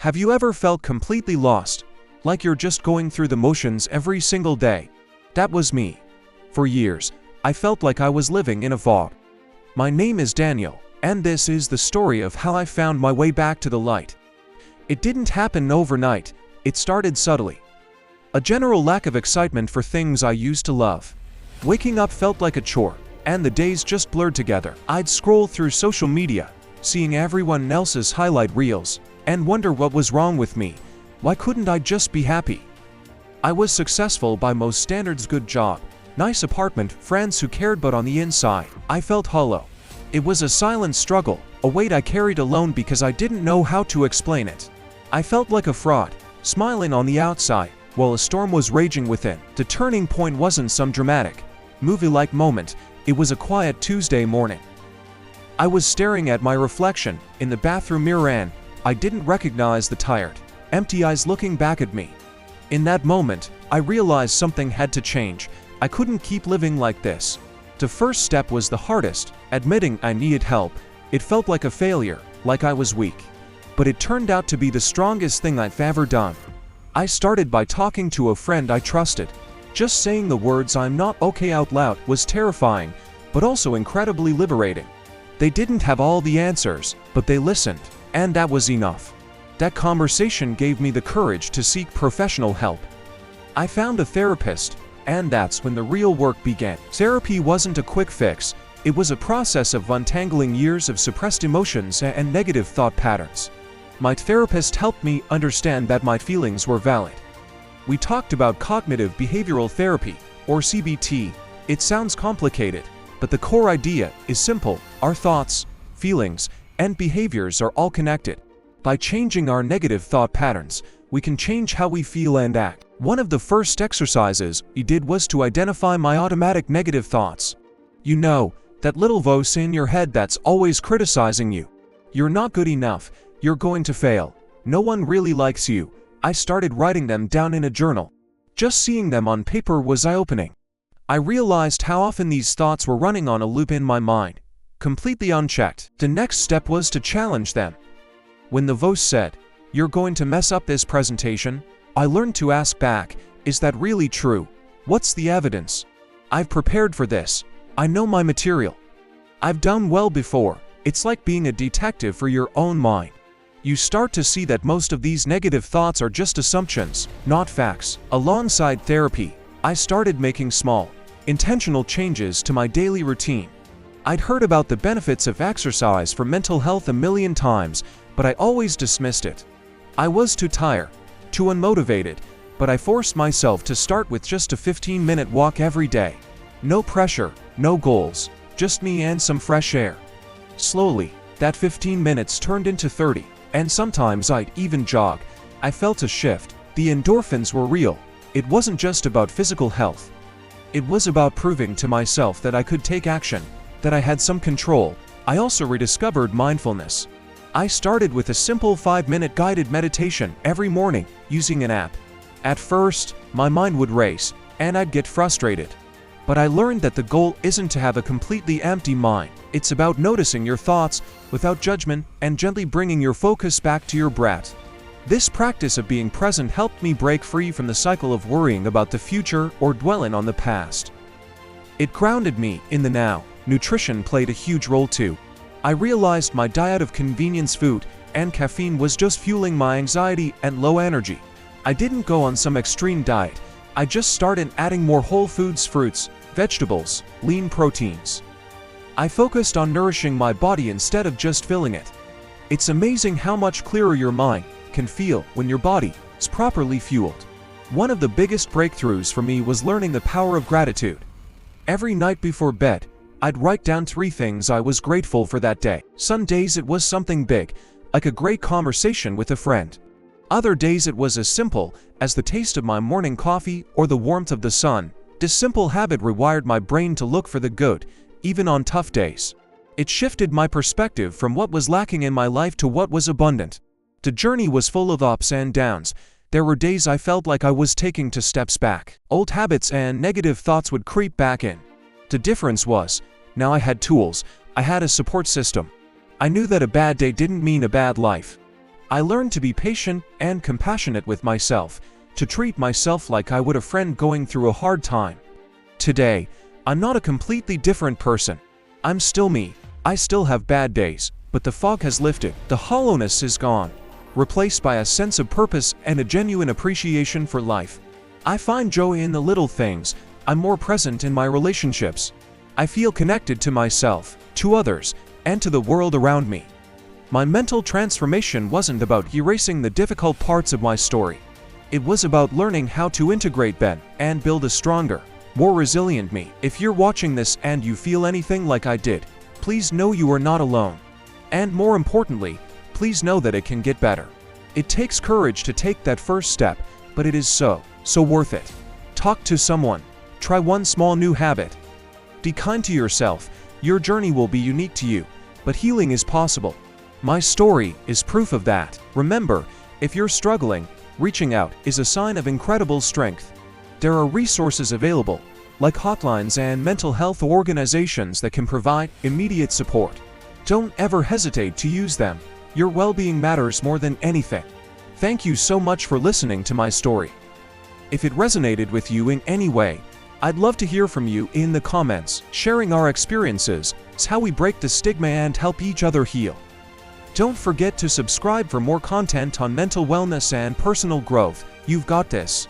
Have you ever felt completely lost, like you're just going through the motions every single day? That was me. For years, I felt like I was living in a fog. My name is Daniel, and this is the story of how I found my way back to the light. It didn't happen overnight, it started subtly. A general lack of excitement for things I used to love. Waking up felt like a chore, and the days just blurred together. I'd scroll through social media, seeing everyone else's highlight reels, and wonder what was wrong with me. Why couldn't I just be happy? I was successful by most standards, good job, nice apartment, friends who cared, but on the inside, I felt hollow. It was a silent struggle, a weight I carried alone because I didn't know how to explain it. I felt like a fraud, smiling on the outside, while a storm was raging within. The turning point wasn't some dramatic, movie-like moment, it was a quiet Tuesday morning. I was staring at my reflection in the bathroom mirror and I didn't recognize the tired, empty eyes looking back at me. In that moment, I realized something had to change. I couldn't keep living like this. The first step was the hardest, admitting I needed help. It felt like a failure, like I was weak. But it turned out to be the strongest thing I've ever done. I started by talking to a friend I trusted. Just saying the words "I'm not okay" out loud was terrifying, but also incredibly liberating. They didn't have all the answers, but they listened, and that was enough. That conversation gave me the courage to seek professional help. I found a therapist, and that's when the real work began. Therapy wasn't a quick fix, it was a process of untangling years of suppressed emotions and negative thought patterns. My therapist helped me understand that my feelings were valid. We talked about cognitive behavioral therapy, or CBT. It sounds complicated, but the core idea is simple. Our thoughts, feelings, and behaviors are all connected. By changing our negative thought patterns, we can change how we feel and act. One of the first exercises we did was to identify my automatic negative thoughts. You know, that little voice in your head that's always criticizing you. You're not good enough, you're going to fail, no one really likes you. I started writing them down in a journal. Just seeing them on paper was eye-opening. I realized how often these thoughts were running on a loop in my mind, completely unchecked. The next step was to challenge them. When the voice said, "You're going to mess up this presentation," I learned to ask back, "Is that really true? What's the evidence? I've prepared for this. I know my material. I've done well before." It's like being a detective for your own mind. You start to see that most of these negative thoughts are just assumptions, not facts. Alongside therapy, I started making small, intentional changes to my daily routine. I'd heard about the benefits of exercise for mental health a million times, but I always dismissed it. I was too tired, too unmotivated, but I forced myself to start with just a 15-minute walk every day. No pressure, no goals, just me and some fresh air. Slowly, that 15 minutes turned into 30, and sometimes I'd even jog. I felt a shift. The endorphins were real. It wasn't just about physical health. It was about proving to myself that I could take action, that I had some control. I also rediscovered mindfulness. I started with a simple 5-minute guided meditation every morning using an app. At first, my mind would race, and I'd get frustrated. But I learned that the goal isn't to have a completely empty mind. It's about noticing your thoughts without judgment and gently bringing your focus back to your breath. This practice of being present helped me break free from the cycle of worrying about the future or dwelling on the past. It grounded me in the now. Nutrition played a huge role too. I realized my diet of convenience food and caffeine was just fueling my anxiety and low energy. I didn't go on some extreme diet. I just started adding more whole foods, fruits, vegetables, lean proteins. I focused on nourishing my body instead of just filling it. It's amazing how much clearer your mind can feel when your body is properly fueled. One of the biggest breakthroughs for me was learning the power of gratitude. Every night before bed, I'd write down 3 things I was grateful for that day. Some days it was something big, like a great conversation with a friend. Other days it was as simple as the taste of my morning coffee or the warmth of the sun. This simple habit rewired my brain to look for the good, even on tough days. It shifted my perspective from what was lacking in my life to what was abundant. The journey was full of ups and downs. There were days I felt like I was taking 2 steps back. Old habits and negative thoughts would creep back in. The difference was, now I had tools, I had a support system. I knew that a bad day didn't mean a bad life. I learned to be patient and compassionate with myself, to treat myself like I would a friend going through a hard time. Today, I'm not a completely different person. I'm still me. I still have bad days, but the fog has lifted. The hollowness is gone, replaced by a sense of purpose and a genuine appreciation for life. I find joy in the little things. I'm more present in my relationships. I feel connected to myself, to others, and to the world around me. My mental transformation wasn't about erasing the difficult parts of my story. It was about learning how to integrate them and build a stronger, more resilient me. If you're watching this and you feel anything like I did, please know you are not alone. And more importantly, please know that it can get better. It takes courage to take that first step, but it is so worth it. Talk to someone. Try one small new habit. Be kind to yourself. Your journey will be unique to you, but healing is possible. My story is proof of that. Remember, if you're struggling, reaching out is a sign of incredible strength. There are resources available, like hotlines and mental health organizations that can provide immediate support. Don't ever hesitate to use them. Your well-being matters more than anything. Thank you so much for listening to my story. If it resonated with you in any way, I'd love to hear from you in the comments. Sharing our experiences is how we break the stigma and help each other heal. Don't forget to subscribe for more content on mental wellness and personal growth. You've got this.